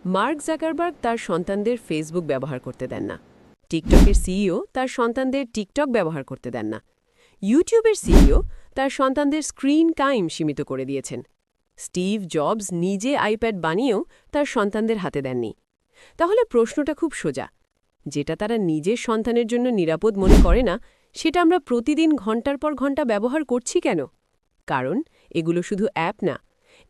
Mark Zuckerberg তার সন্তানদের Facebook ব্যবহার করতে দেন না। টিকটকের সিইও তার সন্তানদের টিকটক ব্যবহার করতে দেন না। ইউটিউবের সিইও তার সন্তানদের স্ক্রিন টাইম সীমিত করে দিয়েছেন। স্টিভ জবস নিজে আইপ্যাড বানিয়েও তার সন্তানদের হাতে দেননি। তাহলে প্রশ্নটা খুব সোজা। যেটা তারা নিজের সন্তানের জন্য নিরাপদ মনে করে না, সেটা আমরা প্রতিদিন ঘন্টার পর ঘন্টা ব্যবহার করছি কেন? কারণ এগুলো শুধু অ্যাপ না,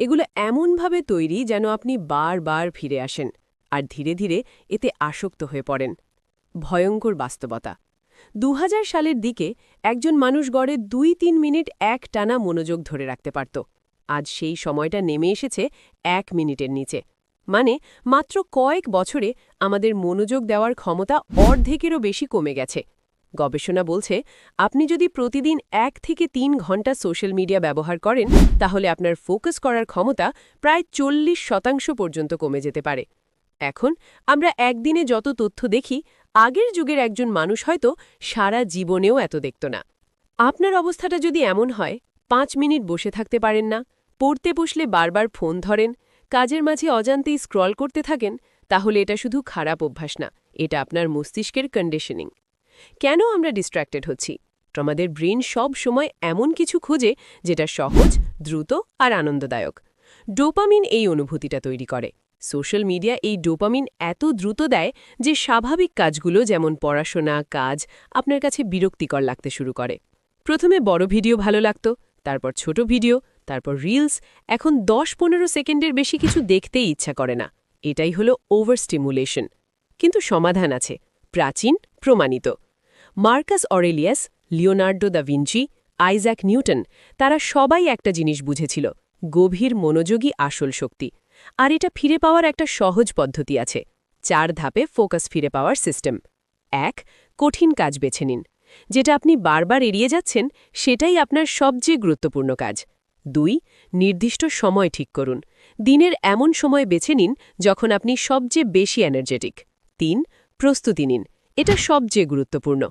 এগুলো এমনভাবে তৈরি যেন আপনি বারবার ফিরে আসেন আর ধীরে ধীরে এতে আসক্ত হয়ে পড়েন। ভয়ঙ্কর বাস্তবতা। ২০০০ সালের দিকে একজন মানুষ গড়ে ২-৩ মিনিট এক টানা মনোযোগ ধরে রাখতে পারত। আজ সেই সময়টা নেমে এসেছে ১ মিনিটের নিচে। মানে মাত্র কয়েক বছরে আমাদের মনোযোগ দেওয়ার ক্ষমতা অর্ধেকেরও বেশি কমে গেছে। গবেষণা বলছে, আপনি যদি প্রতিদিন ১ থেকে ৩ ঘন্টা সোশ্যাল মিডিয়া ব্যবহার করেন, তাহলে আপনার ফোকাস করার ক্ষমতা প্রায় ৪০% পর্যন্ত কমে যেতে পারে। এখন আমরা একদিনে যত তথ্য দেখি, আগের যুগের একজন মানুষ হয়তো সারা জীবনেও এত দেখত না। আপনার অবস্থাটা যদি এমন হয়, ৫ মিনিট বসে থাকতে পারেন না, পড়তে বসলে বারবার ফোন ধরেন, কাজের মাঝে অজান্তেই স্ক্রল করতে থাকেন, তাহলে এটা শুধু খারাপ অভ্যাস না, এটা আপনার মস্তিষ্কের কন্ডিশনিং। কেন আমরা ডিস্ট্র্যাক্টেড হচ্ছি? আমাদের ব্রেন সব সময় এমন কিছু খোঁজে যেটা সহজ, দ্রুত আর আনন্দদায়ক। ডোপামিন এই অনুভূতিটা তৈরি করে। সোশ্যাল মিডিয়া এই ডোপামিন এত দ্রুত দেয় যে স্বাভাবিক কাজগুলো যেমন পড়াশোনা, কাজ আপনার কাছে বিরক্তিকর লাগতে শুরু করে। প্রথমে বড় ভিডিও ভালো লাগত, তারপর ছোট ভিডিও, তারপর রিলস, এখন ১০-১৫ সেকেন্ডের বেশি কিছু দেখতেই ইচ্ছা করে না। এটাই হলো ওভার স্টিমুলেশন। কিন্তু সমাধান আছে, প্রাচীন, প্রমাণিত। Marcus Aurelius, Leonardo da Vinci, Isaac Newton, তারা সবাই একটা জিনিস বুঝেছিল, গভীর মনোযোগী আসল শক্তি। আর এটা ফিরে পাওয়ার একটা সহজ পদ্ধতি আছে। ৪ ধাপে ফোকাস ফিরে পাওয়ার সিস্টেম। ১. কঠিন কাজ বেছে নিন। যেটা আপনি বারবার এড়িয়ে যাচ্ছেন, সেটাই আপনার সবচেয়ে গুরুত্বপূর্ণ কাজ। ২. নির্দিষ্ট সময় ঠিক করুন। দিনের এমন সময় বেছে নিন যখন আপনি সবচেয়ে বেশি এনার্জেটিক। ৩. প্রস্তুতি নিন। এটা সবচেয়ে গুরুত্বপূর্ণ।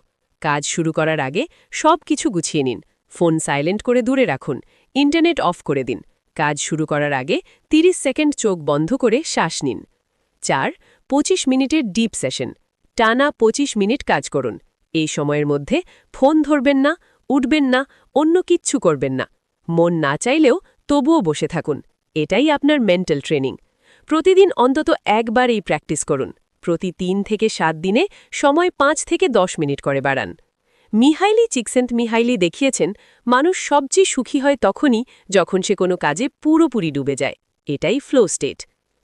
কাজ শুরু করার আগে সব কিছু গুছিয়ে নিন। ফোন সাইলেন্ট করে দূরে রাখুন, ইন্টারনেট অফ করে দিন। কাজ শুরু করার আগে ৩০ সেকেন্ড চোখ বন্ধ করে শ্বাস নিন। ৪. ২৫ মিনিটের ডিপ সেশন। টানা ২৫ মিনিট কাজ করুন। এই সময়ের মধ্যে ফোন ধরবেন না, উঠবেন না, অন্য কিচ্ছু করবেন না। মন না চাইলেও তবুও বসে থাকুন। এটাই আপনার মেন্টাল ট্রেনিং। প্রতিদিন অন্তত একবার এই প্র্যাকটিস করুন। প্রতি ৩ থেকে ৭ দিনে সময় ৫ থেকে ১০ মিনিট করে বাড়ান। মিহাইলি চিকসেন্ট-মিহাইলি দেখিয়েছেন, মানুষ সবচেয়ে সুখী হয় তখনই যখন সে কোনো কাজে পুরোপুরি ডুবে যায়। এটাই ফ্লো স্টেট।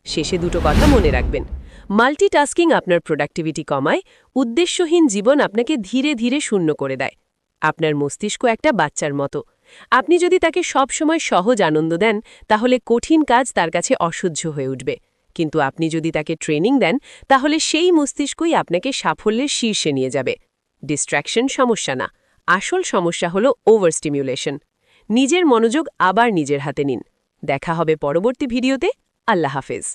শেষে দুটো কথা মনে রাখবেন। মাল্টিটাস্কিং আপনার প্রোডাক্টিভিটি কমায়, উদ্দেশ্যহীন জীবন আপনাকে ধীরে ধীরে শূন্য করে দেয়। আপনার মস্তিষ্ক একটা বাচ্চার মতো। আপনি যদি তাকে সবসময় সহজ আনন্দ দেন, তাহলে কঠিন কাজ তার কাছে অসহ্য হয়ে উঠবে। কিন্তু আপনি যদি তাকে ট্রেনিং দেন, তাহলে সেই মস্তিষ্কই আপনাকে সাফল্যের শীর্ষে নিয়ে যাবে। ডিস্ট্র্যাকশন সমস্যা না, আসল সমস্যা হলো ওভার স্টিমুলেশন। নিজের মনোযোগ আবার নিজের হাতে নিন। দেখা হবে পরবর্তী ভিডিওতে। আল্লাহ হাফেজ।